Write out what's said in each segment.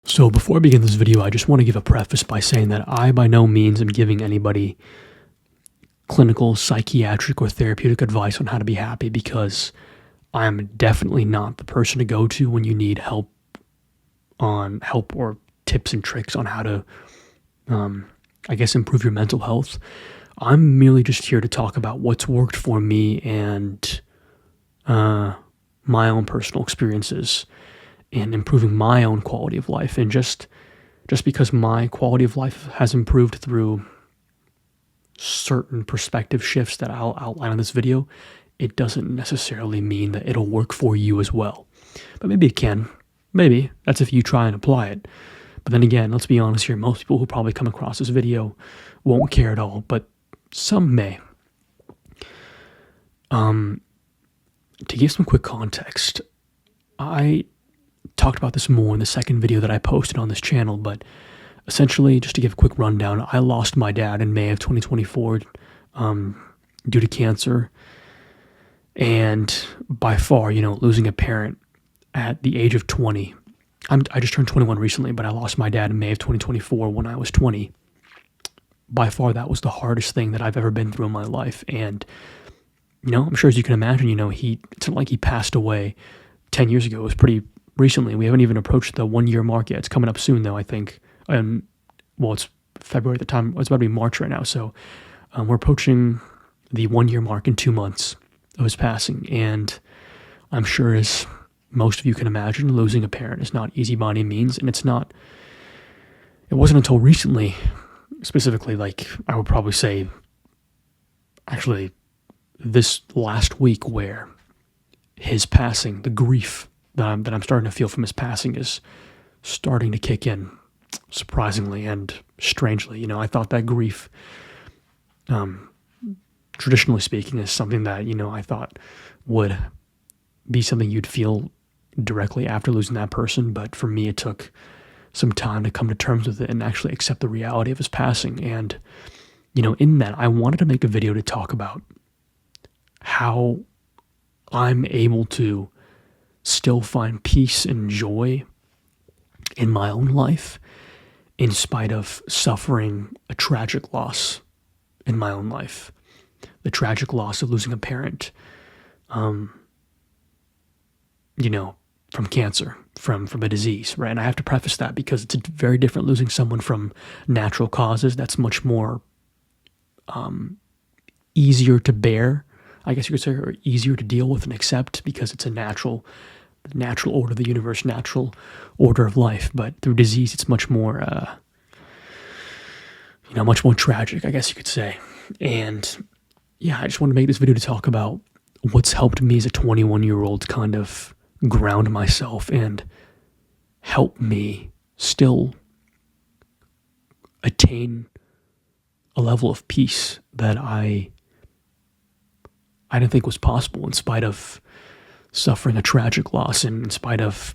So before I begin this video, I just want to give a preface by saying that I by no means am giving anybody clinical, psychiatric, or therapeutic advice on how to be happy, because I'm definitely not the person to go to when you need help or tips and tricks on how to, improve your mental health. I'm merely just here to talk about what's worked for me and my own personal experiences in improving my own quality of life. And just because my quality of life has improved through certain perspective shifts that I'll outline in this video, it doesn't necessarily mean that it'll work for you as well. But maybe it can. Maybe. That's if you try and apply it. But then again, let's be honest here, most people who probably come across this video won't care at all, but some may. To give some quick context, I talked about this more in the second video that I posted on this channel, but essentially, just to give a quick rundown, I lost my dad in May of 2024 due to cancer. And by far, losing a parent at the age of 20. I just turned 21 recently, but I lost my dad in May of 2024 when I was 20. By far, that was the hardest thing that I've ever been through in my life. And, I'm sure as you can imagine, it's not like he passed away 10 years ago. It was pretty recently. We haven't even approached the 1 year mark yet. It's coming up soon, though, I think. It's February at the time. It's about to be March right now. So we're approaching the 1 year mark in 2 months of his passing. And I'm sure, as most of you can imagine, losing a parent is not easy by any means. And it wasn't until recently, specifically, I would probably say, actually, this last week, where his passing, the grief that I'm starting to feel from his passing is starting to kick in, surprisingly and strangely. I thought that grief, traditionally speaking, is something that, I thought would be something you'd feel directly after losing that person. But for me, it took some time to come to terms with it and actually accept the reality of his passing. And, in that, I wanted to make a video to talk about how I'm able to still find peace and joy in my own life in spite of suffering a tragic loss in my own life. The tragic loss of losing a parent, from cancer, from a disease, right? And I have to preface that because it's very different losing someone from natural causes. That's much more easier to bear, I guess you could say, or easier to deal with and accept, because it's a natural order of the universe, natural order of life. But through disease, it's much more, much more tragic, I guess you could say. And yeah, I just want to make this video to talk about what's helped me as a 21-year-old kind of ground myself and help me still attain a level of peace that I didn't think was possible, in spite of suffering a tragic loss and in spite of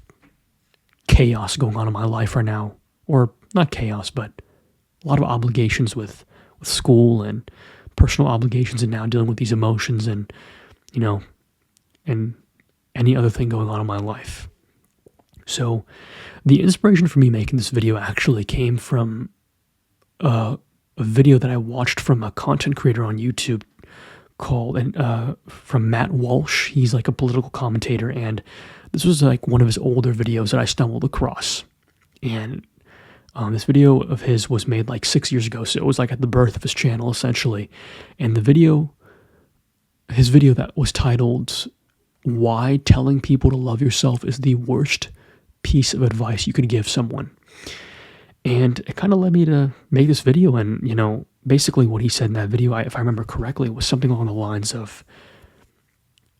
chaos going on in my life right now. Or not chaos, but a lot of obligations with school and personal obligations, and now dealing with these emotions and, and any other thing going on in my life. So the inspiration for me making this video actually came from a video that I watched from a content creator on YouTube from Matt Walsh. He's like a political commentator, and this was like one of his older videos that I stumbled across. And this video of his was made like 6 years ago, so it was like at the birth of his channel, essentially. And his video that was titled, "Why Telling People to Love Yourself is the Worst Piece of Advice You Could Give Someone." And it kind of led me to make this video. And, basically what he said in that video, if I remember correctly, was something along the lines of,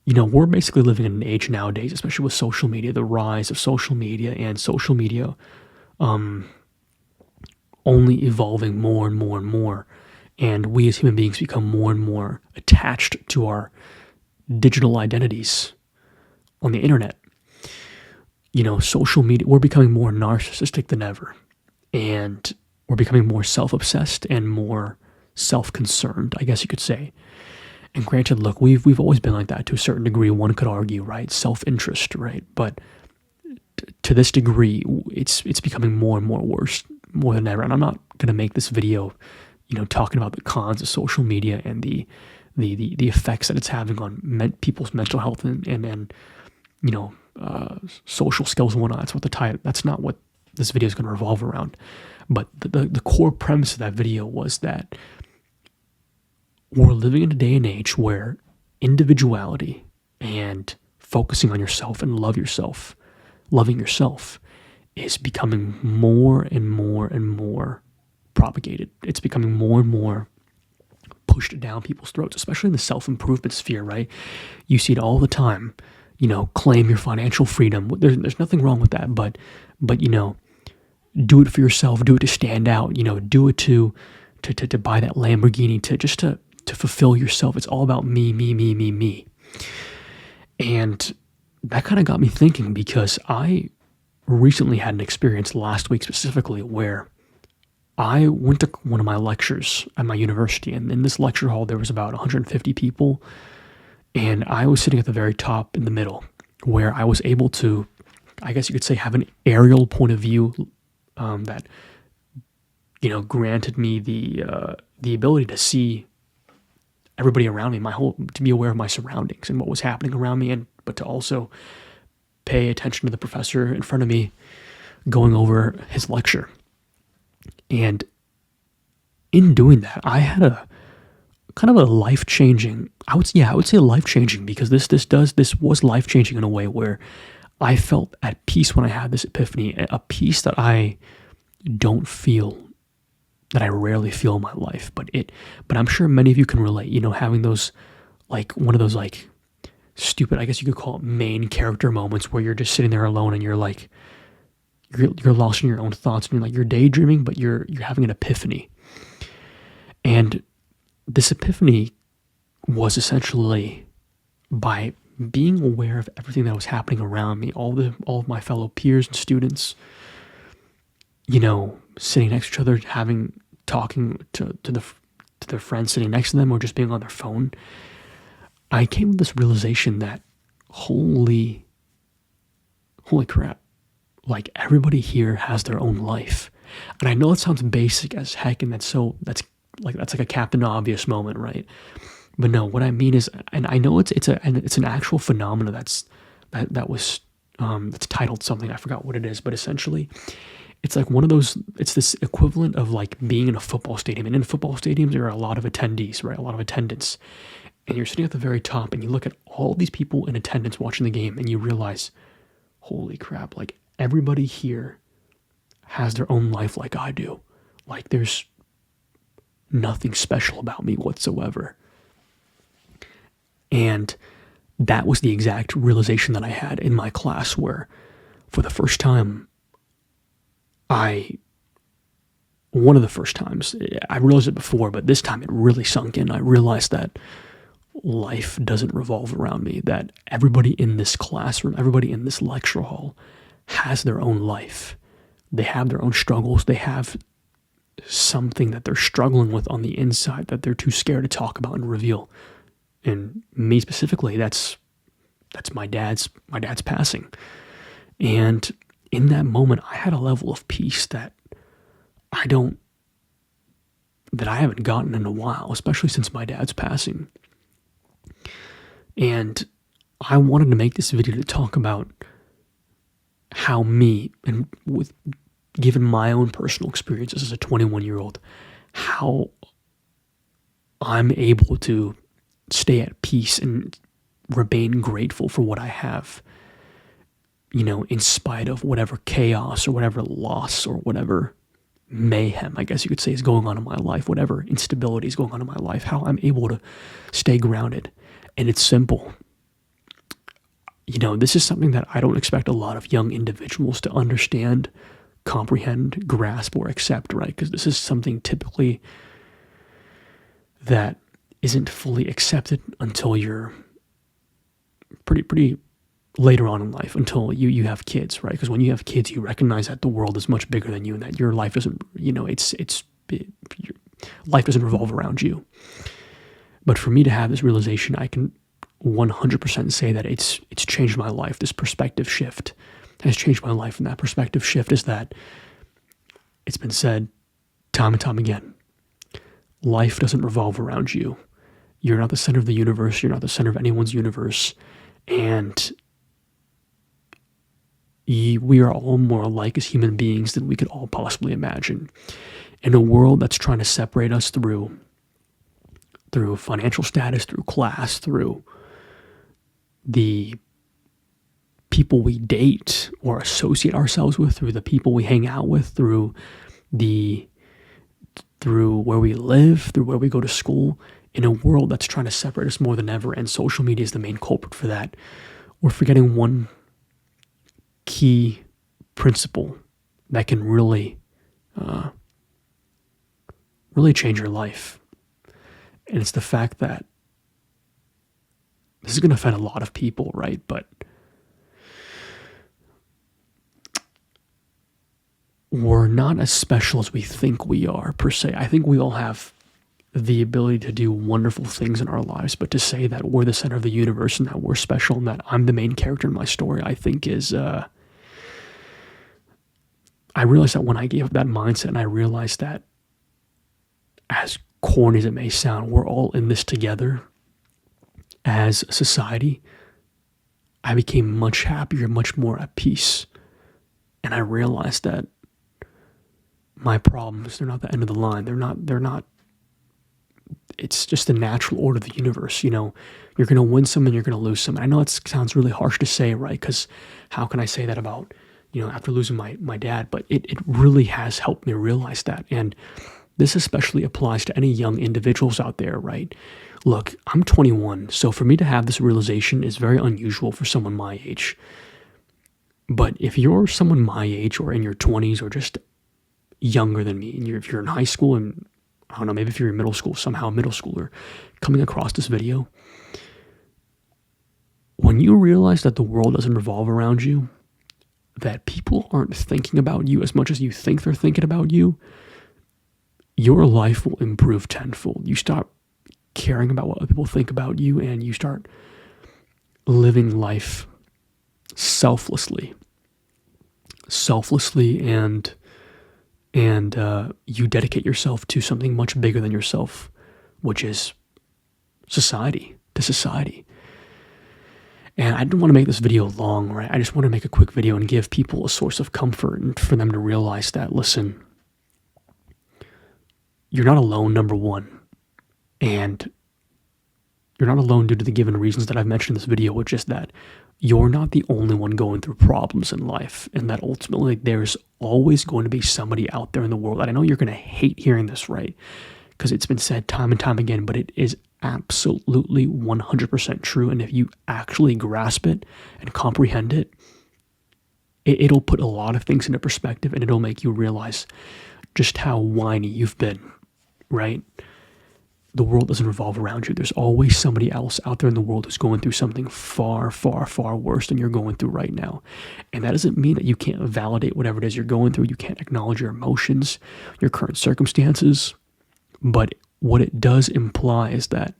we're basically living in an age nowadays, especially with social media, the rise of social media, and social media only evolving more and more and more. And we as human beings become more and more attached to our digital identities on the internet. Social media, we're becoming more narcissistic than ever. And we're becoming more self-obsessed and more self-concerned, I guess you could say. And granted, look, we've always been like that to a certain degree, one could argue, right? Self-interest, right? But to this degree, it's becoming more and more worse, more than ever. And I'm not going to make this video, talking about the cons of social media and the effects that it's having on people's mental health and social skills and whatnot. That's not what this video is going to revolve around. But the core premise of that video was that we're living in a day and age where individuality and focusing on yourself and loving yourself is becoming more and more and more propagated. It's becoming more and more pushed down people's throats, especially in the self-improvement sphere, right? You see it all the time, claim your financial freedom. There's nothing wrong with that, but do it for yourself, do it to stand out, do it to buy that Lamborghini, to fulfill yourself. It's all about me. And that kind of got me thinking, because I recently had an experience last week specifically where I went to one of my lectures at my university, and in this lecture hall there was about 150 people, and I was sitting at the very top in the middle, where I was able to, I guess you could say, have an aerial point of view that granted me the ability to see everybody around me, to be aware of my surroundings and what was happening around me, but to also pay attention to the professor in front of me going over his lecture. And in doing that, I had a kind of a life-changing, I would say life-changing, because this was life-changing in a way where I felt at peace when I had this epiphany, a peace that I don't feel, that I rarely feel in my life. But I'm sure many of you can relate, having those, like, one of those, like, stupid, I guess you could call it main character moments where you're just sitting there alone and you're like, you're lost in your own thoughts, and you're daydreaming, but you're having an epiphany. And this epiphany was essentially by being aware of everything that was happening around me, all of my fellow peers and students, sitting next to each other, talking to their friends sitting next to them, or just being on their phone. I came to this realization that holy crap, like, everybody here has their own life. And I know it sounds basic as heck, and that's like a Captain Obvious moment, right? But no, what I mean is, and I know it's an actual phenomena that's titled something, I forgot what it is, but essentially it's like one of those, it's this equivalent of like being in a football stadium. And in football stadiums there are a lot of attendees, right? A lot of attendance. And you're sitting at the very top and you look at all these people in attendance watching the game, and you realize, holy crap, like, everybody here has their own life like I do. Like, there's nothing special about me whatsoever. And that was the exact realization that I had in my class, where for the first time, one of the first times, I realized it before, but this time it really sunk in. I realized that life doesn't revolve around me, that everybody in this classroom, everybody in this lecture hall has their own life. They have their own struggles. They have something that they're struggling with on the inside that they're too scared to talk about and reveal. And me specifically, that's my dad's passing. And in that moment, I had a level of peace that I haven't gotten in a while, especially since my dad's passing. And I wanted to make this video to talk about how me, and given my own personal experiences as a 21-year-old, how I'm able to stay at peace and remain grateful for what I have, in spite of whatever chaos or whatever loss or whatever mayhem, I guess you could say, is going on in my life, whatever instability is going on in my life, how I'm able to stay grounded. And it's simple. This is something that I don't expect a lot of young individuals to understand, comprehend, grasp, or accept, right? Because this is something typically that isn't fully accepted until you're pretty later on in life, until you have kids, right? Because when you have kids, you recognize that the world is much bigger than you, and that your life doesn't, life doesn't revolve around you. But for me to have this realization, I can 100% say that it's changed my life, this perspective shift. has changed my life in that perspective shift is that it's been said time and time again, life doesn't revolve around you. You're not the center of the universe. You're not the center of anyone's universe. And we are all more alike as human beings than we could all possibly imagine. In a world that's trying to separate us through financial status, through class, through the people we date or associate ourselves with, through the people we hang out with, through where we live, through where we go to school, in a world that's trying to separate us more than ever, and social media is the main culprit for that, we're forgetting one key principle that can really change your life. And it's the fact that this is going to offend a lot of people, right? But we're not as special as we think we are, per se. I think we all have the ability to do wonderful things in our lives, but to say that we're the center of the universe and that we're special and that I'm the main character in my story, I think is, I realized that when I gave up that mindset, and I realized that, as corny as it may sound, we're all in this together as a society, I became much happier, much more at peace. And I realized that my problems, they're not the end of the line. They're not, it's just the natural order of the universe. You know, you're going to win some and you're going to lose some. And I know it sounds really harsh to say, right? Because how can I say that about, after losing my dad? But it really has helped me realize that. And this especially applies to any young individuals out there, right? Look, I'm 21, so for me to have this realization is very unusual for someone my age. But if you're someone my age or in your 20s or just younger than me, and if you're in high school and, I don't know, maybe if you're in middle school, somehow middle schooler, coming across this video, when you realize that the world doesn't revolve around you, that people aren't thinking about you as much as you think they're thinking about you, your life will improve tenfold. You stop caring about what other people think about you, and you start living life selflessly, and you dedicate yourself to something much bigger than yourself, which is society. And I didn't want to make this video long, right? I just want to make a quick video and give people a source of comfort, and for them to realize that, listen, you're not alone, number one. And you're not alone due to the given reasons that I've mentioned in this video, which is that you're not the only one going through problems in life, and that ultimately there's always going to be somebody out there in the world. And I know you're going to hate hearing this, right? Because it's been said time and time again, but it is absolutely 100% true. And if you actually grasp it and comprehend it, it'll put a lot of things into perspective, and it'll make you realize just how whiny you've been, right? The world doesn't revolve around you. There's always somebody else out there in the world who's going through something far, far, far worse than you're going through right now. And that doesn't mean that you can't validate whatever it is you're going through. You can't acknowledge your emotions, your current circumstances. But what it does imply is that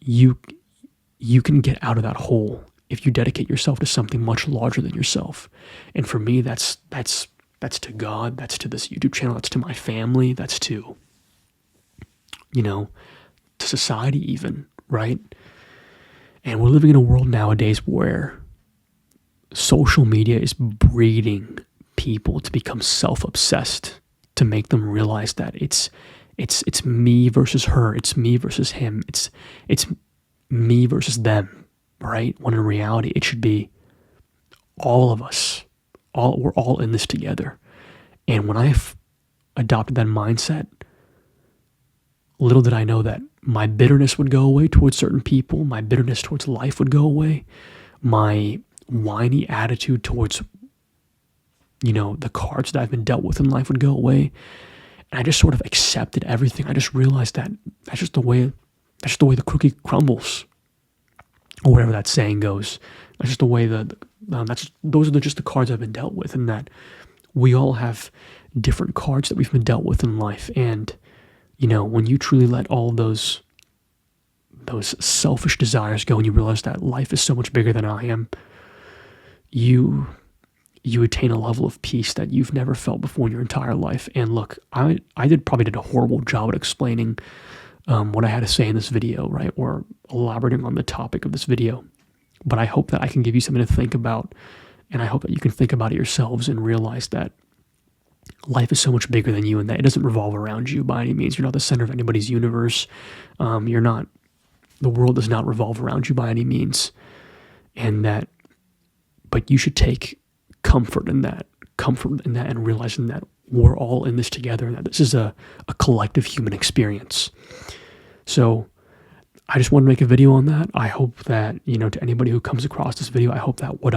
you can get out of that hole if you dedicate yourself to something much larger than yourself. And for me, that's to God, that's to this YouTube channel, that's to my family, that's to, to society even, right? And we're living in a world nowadays where social media is breeding people to become self-obsessed, to make them realize that it's me versus her, it's me versus him, it's me versus them, right? When in reality, it should be all of us. We're all in this together. And when I've adopted that mindset, little did I know that my bitterness would go away towards certain people, my bitterness towards life would go away, my whiny attitude towards, the cards that I've been dealt with in life would go away. And I just sort of accepted everything. I just realized that that's just the way the cookie crumbles, or whatever that saying goes. That's just the way those are just the cards I've been dealt with, and that we all have different cards that we've been dealt with in life. And when you truly let all those selfish desires go, and you realize that life is so much bigger than I am, you you attain a level of peace that you've never felt before in your entire life. And look, I probably did a horrible job at explaining what I had to say in this video, right, or elaborating on the topic of this video. But I hope that I can give you something to think about, and I hope that you can think about it yourselves and realize that life is so much bigger than you, and that it doesn't revolve around you by any means. You're not the center of anybody's universe. You're not. The world does not revolve around you by any means, but you should take comfort in that, and realizing that we're all in this together, and that this is a collective human experience. So I just wanted to make a video on that. I hope that, to anybody who comes across this video, I hope that what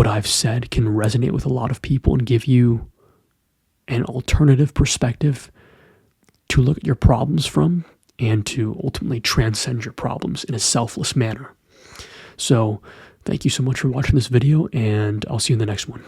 I've said can resonate with a lot of people and give you an alternative perspective to look at your problems from, and to ultimately transcend your problems in a selfless manner. So thank you so much for watching this video, and I'll see you in the next one.